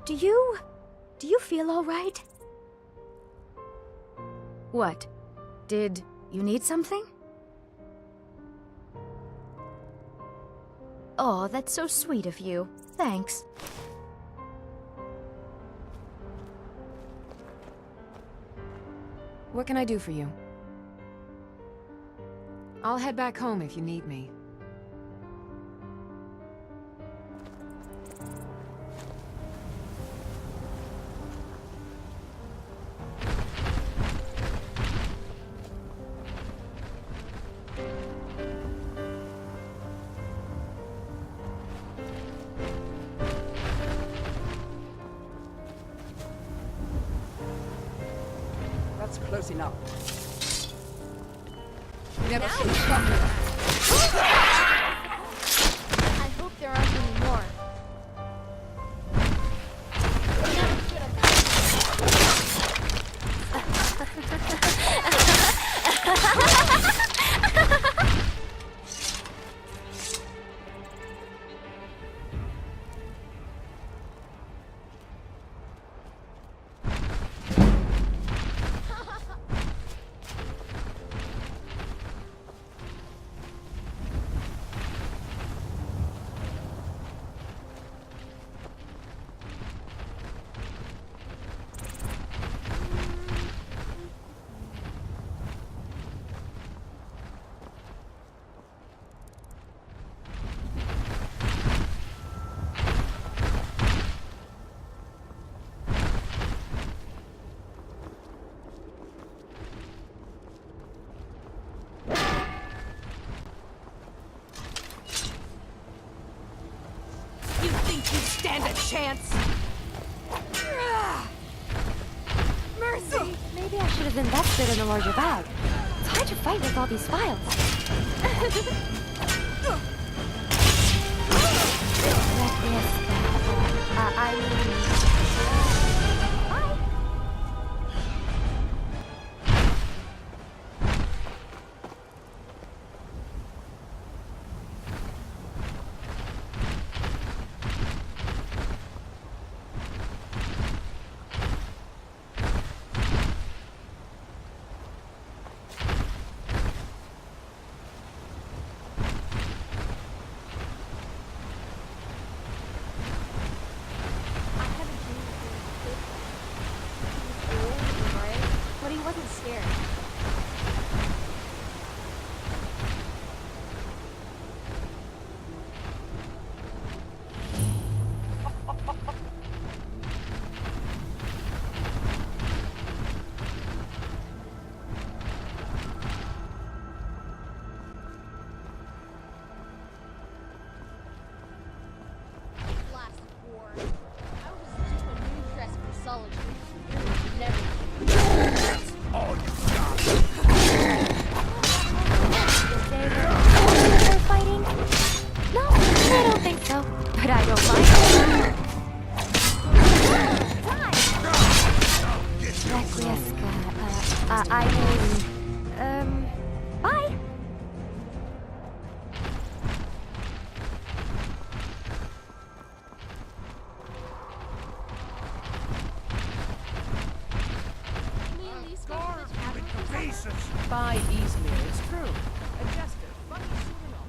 Do you feel all right? What? Did you need something? Oh, that's so sweet of you. Thanks. What can I do for you? I'll head back home if you need me. That's close enough. Never should have I hope there aren't any more. Stand a chance! Mercy! Maybe I should have invested in a larger bag. It's hard to fight with all these files. I mean... But he wasn't scared. Last war. I was due a new dress for solitude. Never. All you got. They're fighting? No, I don't think so. But I don't mind. I mean... bye. Pieces. Buy easily, it's true. A jester, funny soon enough.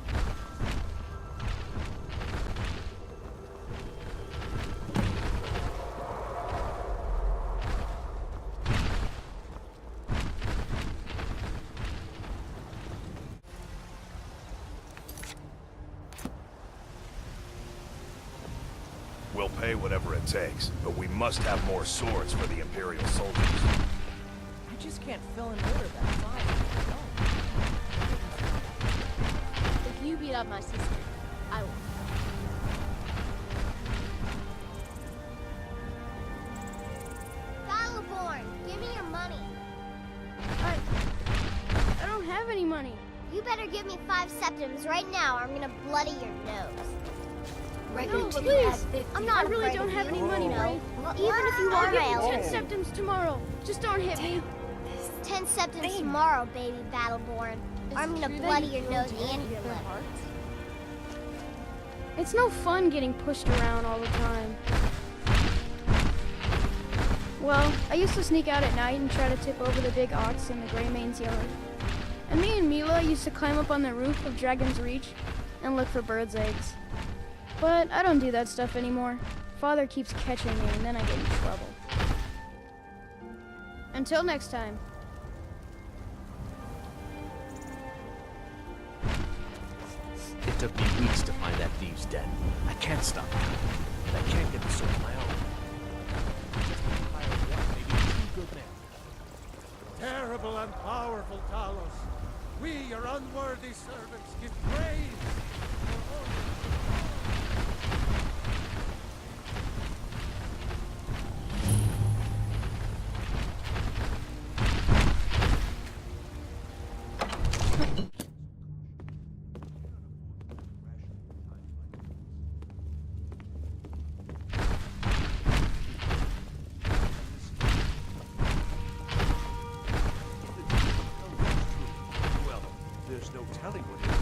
We'll pay whatever it takes, but we must have more swords for the Imperial soldiers. I just can't fill an order that size. If you beat up my sister, I will. Battleborn, give me your money. I don't have any money. You better give me 5 septims right now or I'm gonna bloody your nose. Right, No, please. I'm not. I really don't have any money, Brain. Even if you are give my you 10 septims tomorrow. Just don't hit me. 10 septims tomorrow, baby Battleborn. Or I'm gonna bloody your nose and your lip. It's no fun getting pushed around all the time. Well, I used to sneak out at night and try to tip over the big ox in the Grey Mane's yard. And me and Mila used to climb up on the roof of Dragon's Reach and look for birds' eggs. But I don't do that stuff anymore. Father keeps catching me and then I get in trouble. Until next time. It took me weeks to find that thieves' den. I can't stop now, and I can't get the sword on my own. Just a pile of one, maybe two good men. Terrible and powerful Talos, we, your unworthy servants, give praise for all there's no telling what it is.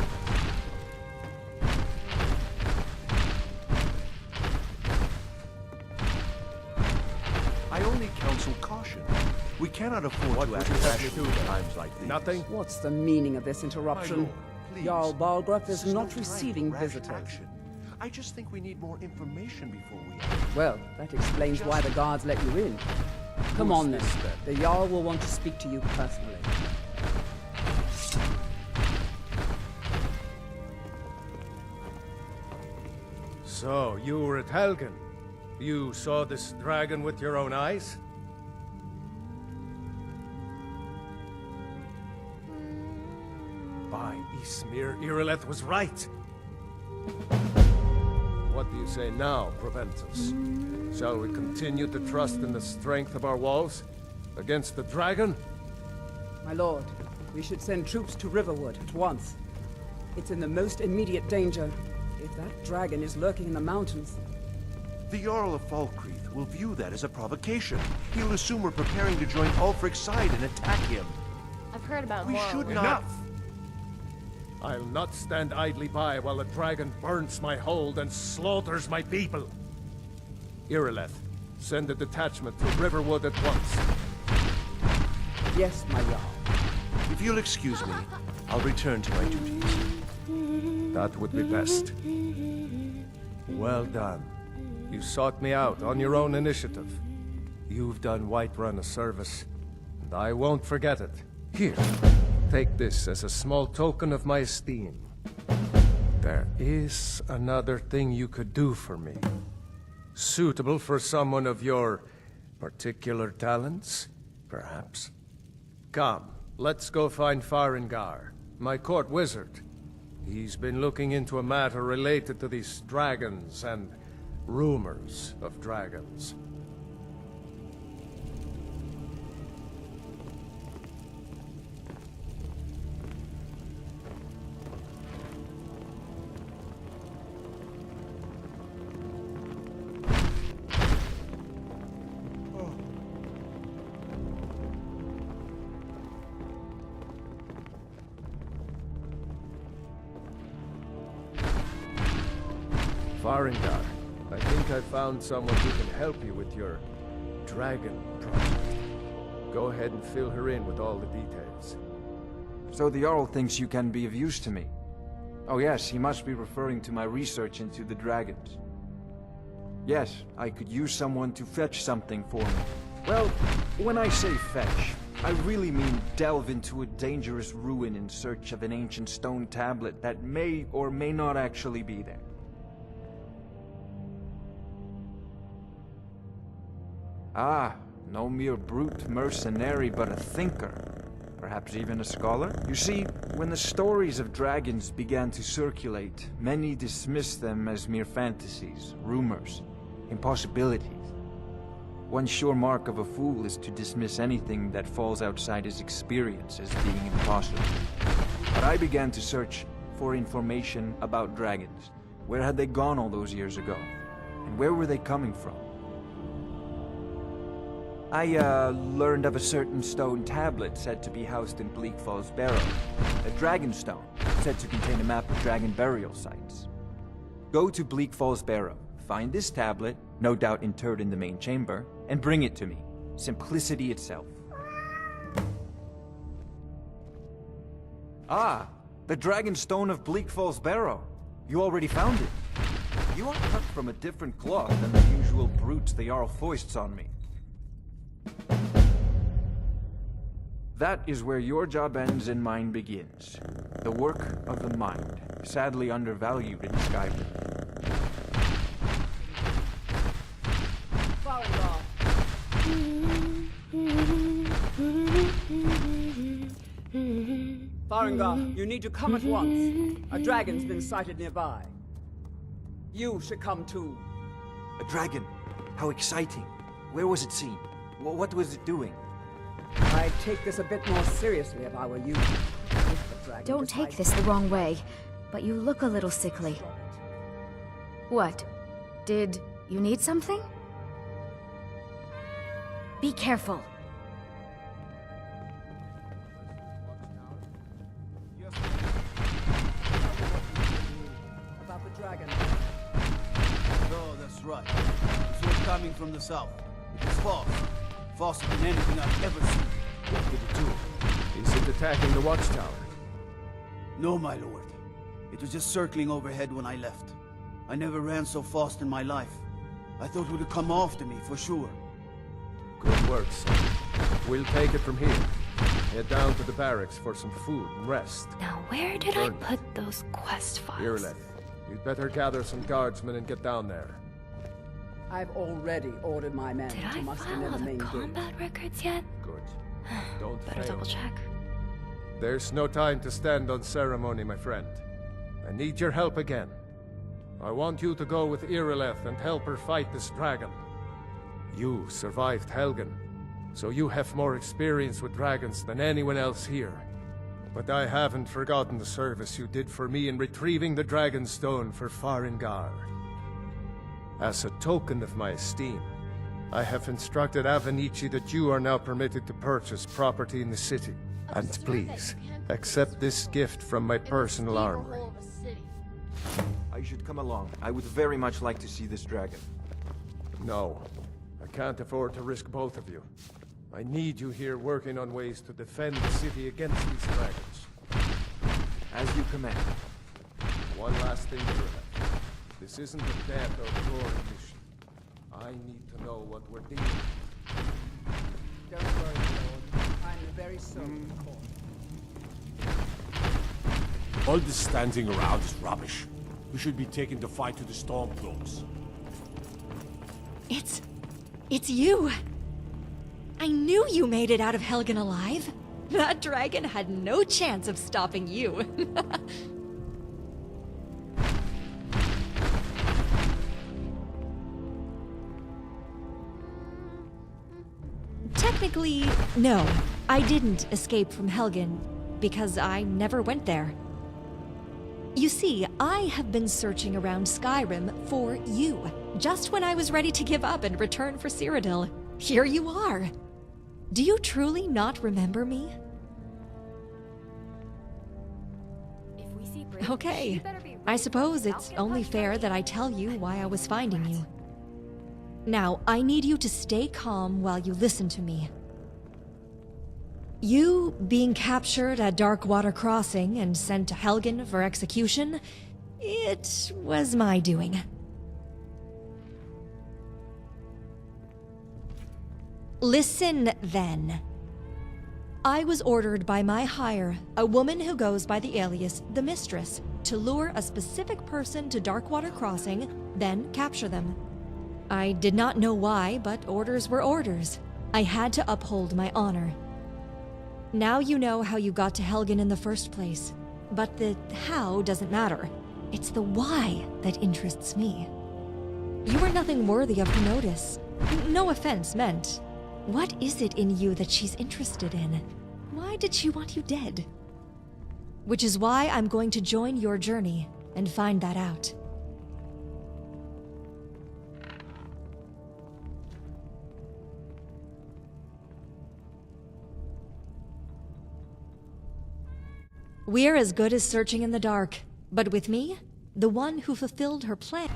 I only counsel caution. We cannot afford to act rashly at times like these. Nothing? What's the meaning of this My interruption? lord, please. Jarl Balgruuf This is no not time receiving for rash visitors. action. I just think we need more information before we act. Well, that explains why the guards let you in. Come Who's on then. this, then? The Jarl will want to speak to you personally. So, you were at Helgen. You saw this dragon with your own eyes? By Ysmir, Irileth was right. What do you say now, Proventus? Shall we continue to trust in the strength of our walls? Against the dragon? My lord, we should send troops to Riverwood at once. It's in the most immediate danger. If that dragon is lurking in the mountains... The Jarl of Falkreath will view that as a provocation. He'll assume we're preparing to join Ulfric's side and attack him. I've heard about We moral. should not... Enough! I'll not stand idly by while the dragon burns my hold and slaughters my people. Irileth, send a detachment to Riverwood at once. Yes, my Jarl. If you'll excuse me, I'll return to my duties. That would be best. Well done. You sought me out on your own initiative. You've done Whiterun a service, and I won't forget it. Here, take this as a small token of my esteem. There is another thing you could do for me. Suitable for someone of your particular talents, perhaps. Come, let's go find Farengar, my court wizard. He's been looking into a matter related to these dragons and rumors of dragons. Farengar, I think I found someone who can help you with your dragon project. Go ahead and fill her in with all the details. So the Jarl thinks you can be of use to me. Oh yes, he must be referring to my research into the dragons. Yes, I could use someone to fetch something for me. Well, when I say fetch, I really mean delve into a dangerous ruin in search of an ancient stone tablet that may or may not actually be there. Ah, no mere brute mercenary, but a thinker. Perhaps even a scholar? You see, when the stories of dragons began to circulate, many dismissed them as mere fantasies, rumors, impossibilities. One sure mark of a fool is to dismiss anything that falls outside his experience as being impossible. But I began to search for information about dragons. Where had they gone all those years ago? And where were they coming from? I learned of a certain stone tablet said to be housed in Bleak Falls Barrow. A dragon stone, said to contain a map of dragon burial sites. Go to Bleak Falls Barrow, find this tablet, no doubt interred in the main chamber, and bring it to me. Simplicity itself. Ah, the Dragon Stone of Bleak Falls Barrow. You already found it. You are cut from a different cloth than the usual brutes the Jarl foists on me. That is where your job ends and mine begins. The work of the mind, sadly undervalued in Skyrim. Farengar. Farengar, you need to come at once. A dragon's been sighted nearby. You should come too. A dragon? How exciting. Where was it seen? What was it doing? I'd take this a bit more seriously if I were you. If the dragon Don't take decides- this the wrong way, but you look a little sickly. What? Did you need something? Be careful. About the dragon. No, that's right. It's all coming from the south. It is false. Faster than anything I've ever seen. What did it do? Is it attacking the watchtower? No, my lord. It was just circling overhead when I left. I never ran so fast in my life. I thought it would come after me, for sure. Good work, son. We'll take it from here. Head down to the barracks for some food and rest. Now, where did I put those quest files? Irileth, you'd better gather some guardsmen and get down there. I've already ordered my men Did to I muster file near all the the main gate. combat records yet? Good. Don't Better fail. double check. There's no time to stand on ceremony, my friend. I need your help again. I want you to go with Irileth and help her fight this dragon. You survived Helgen, so you have more experience with dragons than anyone else here. But I haven't forgotten the service you did for me in retrieving the Dragon Stone for Farengar. As a token of my esteem, I have instructed Avenici that you are now permitted to purchase property in the city. And please, accept this gift from my personal armory. I should come along. I would very much like to see this dragon. No, I can't afford to risk both of you. I need you here working on ways to defend the city against these dragons. As you command. One last thing, Irileth. This isn't a death or glory mission. I need to know what we're dealing with. Don't worry, Lord. I'm the very soul of the court. All this standing around is rubbish. We should be taking the fight to the Stormcloaks. It's you! I knew you made it out of Helgen alive. That dragon had no chance of stopping you. Technically, no. I didn't escape from Helgen, because I never went there. You see, I have been searching around Skyrim for you, just when I was ready to give up and return for Cyrodiil. Here you are. Do you truly not remember me? Okay, I suppose it's only fair that I tell you why I was finding you. Now, I need you to stay calm while you listen to me. You being captured at Darkwater Crossing and sent to Helgen for execution, it was my doing. Listen, then. I was ordered by my hire, a woman who goes by the alias The Mistress, to lure a specific person to Darkwater Crossing, then capture them. I did not know why, but orders were orders. I had to uphold my honor. Now you know how you got to Helgen in the first place. But the how doesn't matter. It's the why that interests me. You are nothing worthy of her notice. No offense meant. What is it in you that she's interested in? Why did she want you dead? Which is why I'm going to join your journey and find that out. We're as good as searching in the dark, but with me, the one who fulfilled her plan.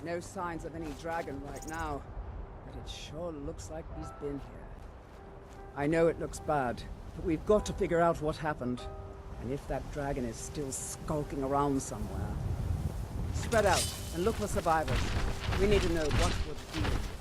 No signs of any dragon right now, but it sure looks like he's been here. I know it looks bad, but we've got to figure out what happened, and if that dragon is still skulking around somewhere. Spread out and look for survivors. We need to know what we're dealing with.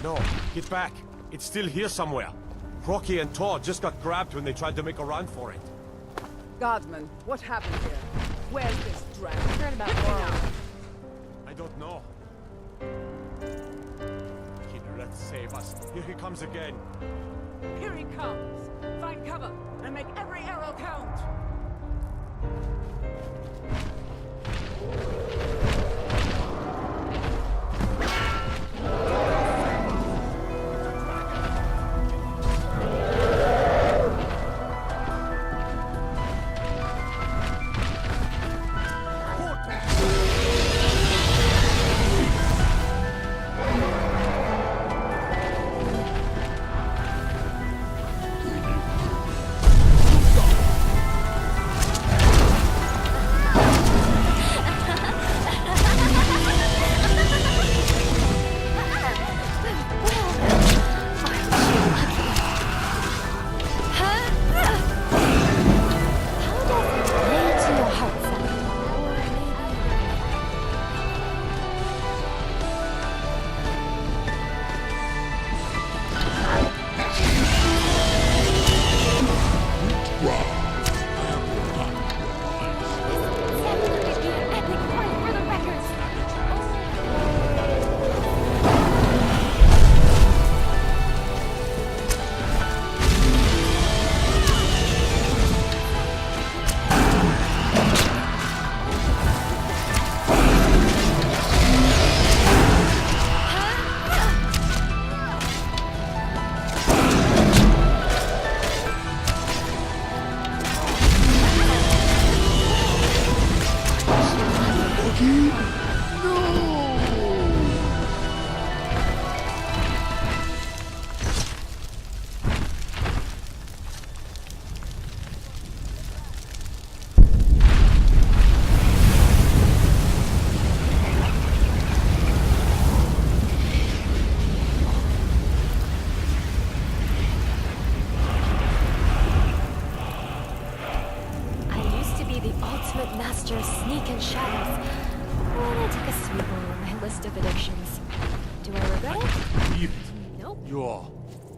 No, get back. It's still here somewhere. Crocky and Todd just got grabbed when they tried to make a run for it. Guardsman, what happened here? Where's this dragon? Heard about Laurel. I don't know. Kid, let's save us. Here he comes again. Here he comes. Find cover and make every arrow count.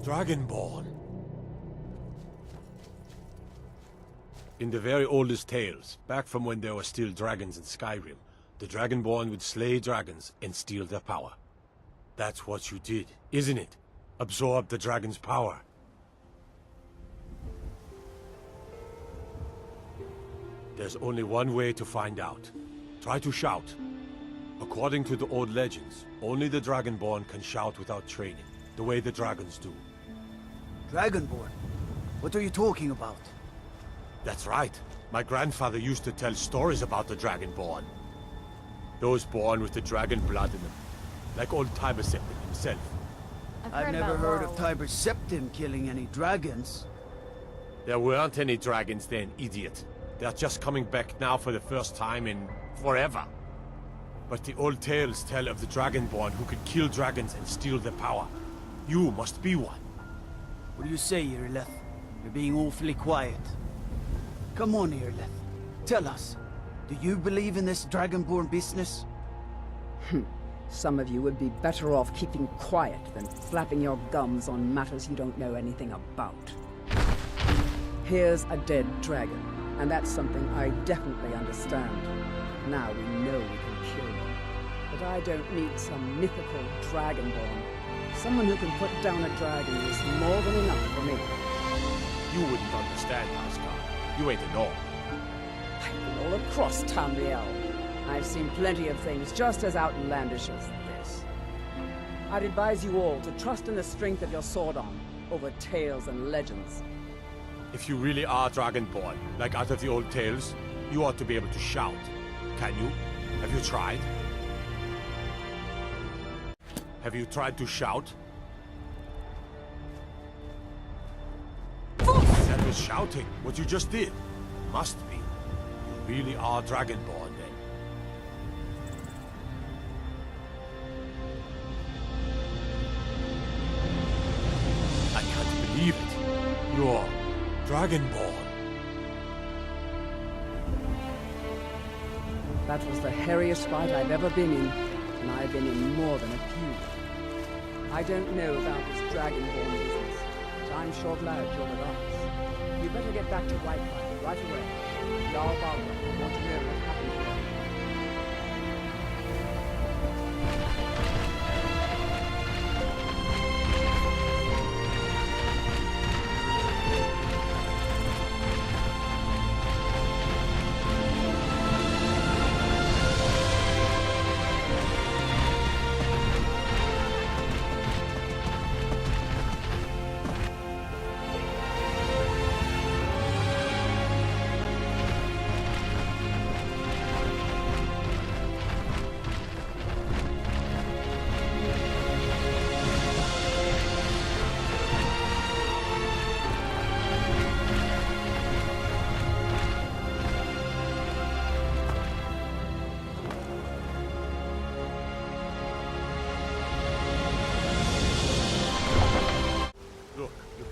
Dragonborn. In the very oldest tales, back from when there were still dragons in Skyrim, the Dragonborn would slay dragons and steal their power. That's what you did, isn't it? Absorb the dragon's power. There's only one way to find out. Try to shout. According to the old legends, only the Dragonborn can shout without training, the way the dragons do. Dragonborn? What are you talking about? That's right. My grandfather used to tell stories about the Dragonborn. Those born with the dragon blood in them. Like old Tiber Septim himself. I've never heard of Tiber Septim killing any dragons. There weren't any dragons then, idiot. They're just coming back now for the first time in forever. But the old tales tell of the Dragonborn who could kill dragons and steal their power. You must be one. What do you say, Irileth? You're being awfully quiet. Come on, Irileth. Tell us, do you believe in this Dragonborn business? Some of you would be better off keeping quiet than flapping your gums on matters you don't know anything about. Here's a dead dragon, and that's something I definitely understand. Now we know we can kill them. But I don't need some mythical Dragonborn. Someone who can put down a dragon is more than enough for me. You wouldn't understand, Asgard. You ain't a gnome. I've been all across Tamriel. I've seen plenty of things just as outlandish as this. I'd advise you all to trust in the strength of your sword arm over tales and legends. If you really are Dragonborn, like out of the old tales, you ought to be able to shout. Can you? Have you tried? Have you tried to shout? That was shouting, what you just did. Must be. You really are Dragonborn, then. I can't believe it. You're Dragonborn. That was the hairiest fight I've ever been in, and I've been in more than a few. I don't know about this Dragonborn business, but I'm sure glad you're with us. You better get back to Whiterun right away. Jarl Baldur will want to know what happened here.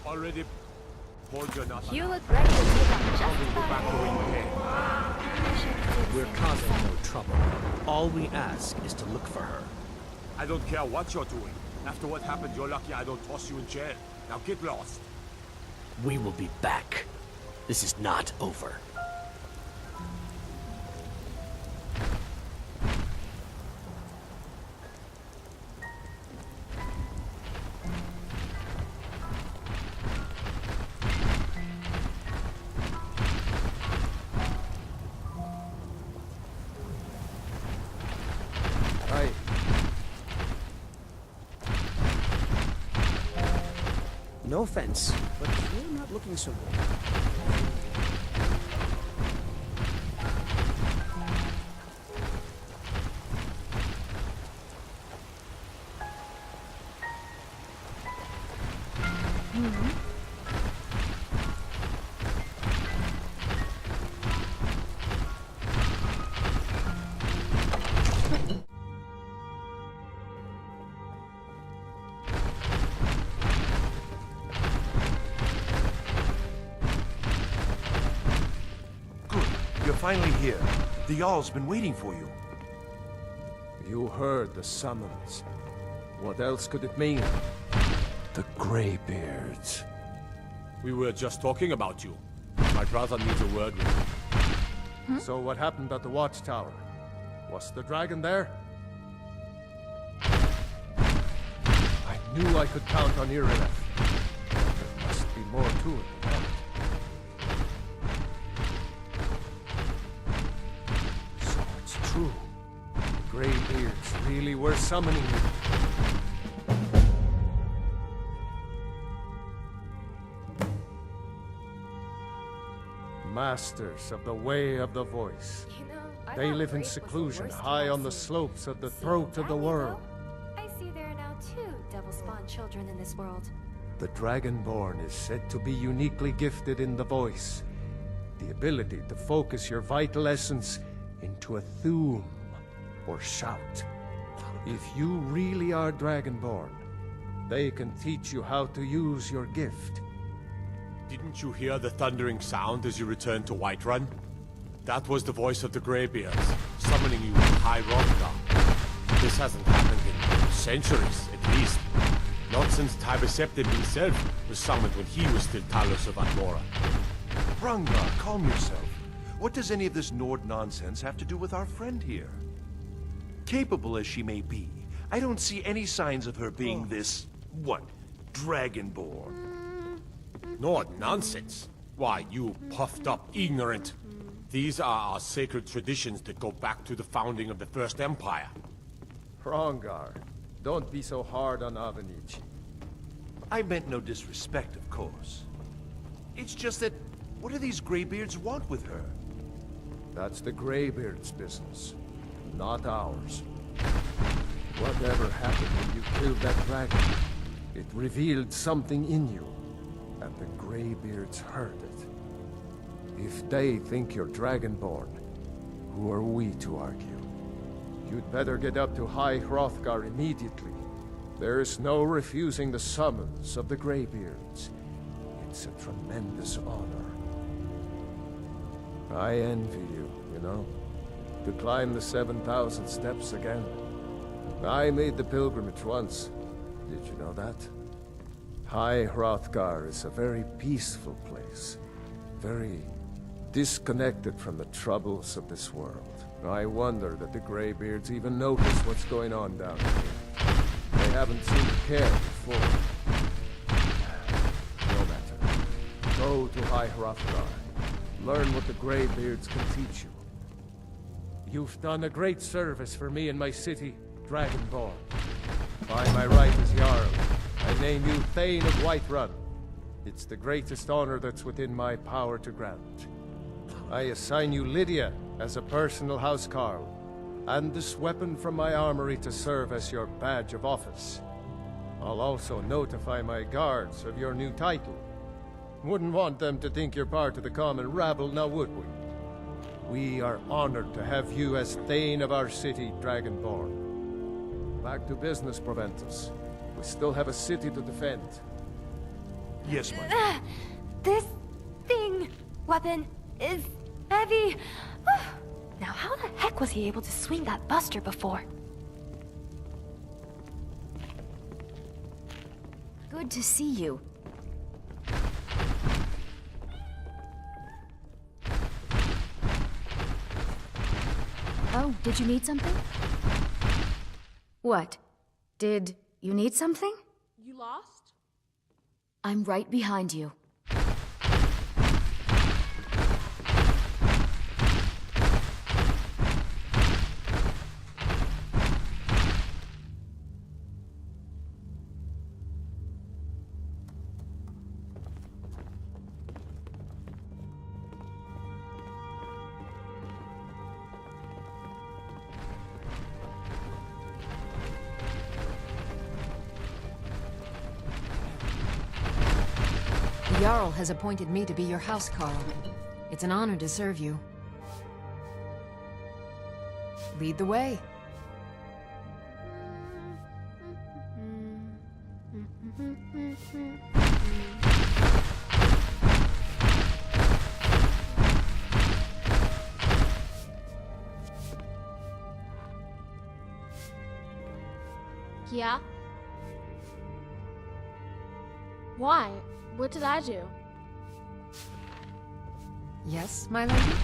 Already pulled your nut. You look ready to take on just Go about back the way you came. We're causing no trouble. All we ask is to look for her. I don't care what you're doing. After what happened, you're lucky I don't toss you in jail. Now get lost. We will be back. This is not over. No offense, but you're not looking so good. Finally here. The Jarl's been waiting for you. You heard the summons. What else could it mean? The Greybeards. We were just talking about you. My brother needs a word with you. So what happened at the watchtower? Was the dragon there? I knew I could count on Irileth. There must be more to it than that. True. The Greybeards really were summoning you. Masters of the Way of the Voice. They live in seclusion high on the slopes of the throat of the world. I see there are now 2 devil-spawned children in this world. The Dragonborn is said to be uniquely gifted in the voice. The ability to focus your vital essence into a thum, or shout. If you really are Dragonborn, they can teach you how to use your gift. Didn't you hear the thundering sound as you returned to Whiterun? That was the voice of the Greybeards, summoning you to High Hrothgar. This hasn't happened in centuries, at least. Not since Tybeseptim himself was summoned when he was still Talos of Atmora. Hrothgar, calm yourself. What does any of this Nord nonsense have to do with our friend here? Capable as she may be, I don't see any signs of her being this, what, Dragonborn. Nord nonsense? Why, you puffed up ignorant. These are our sacred traditions that go back to the founding of the First Empire. Hrongar, don't be so hard on Avenici. I meant no disrespect, of course. It's just that, what do these Greybeards want with her? That's the Greybeards' business, not ours. Whatever happened when you killed that dragon, it revealed something in you, and the Greybeards heard it. If they think you're Dragonborn, who are we to argue? You'd better get up to High Hrothgar immediately. There's no refusing the summons of the Greybeards. It's a tremendous honor. I envy you, you know? To climb the 7,000 steps again. I made the pilgrimage once. Did you know that? High Hrothgar is a very peaceful place. Very disconnected from the troubles of this world. I wonder that the Greybeards even notice what's going on down here. They haven't seemed to care before. No matter. Go to High Hrothgar. Learn what the Greybeards can teach you. You've done a great service for me and my city, Dragonborn. By my right as Jarl, I name you Thane of Whiterun. It's the greatest honor that's within my power to grant. I assign you Lydia as a personal housecarl, and this weapon from my armory to serve as your badge of office. I'll also notify my guards of your new title. Wouldn't want them to think you're part of the common rabble, now would we? We are honored to have you as Thane of our city, Dragonborn. Back to business, Proventus. We still have a city to defend. Yes, my This weapon is heavy. Now, how the heck was he able to swing that buster before? Good to see you. Oh, did you need something? What? Did you need something? You lost? I'm right behind you. The Jarl has appointed me to be your housecarl. It's an honor to serve you. Lead the way. Yeah? Why? What did I do? Yes, my lady?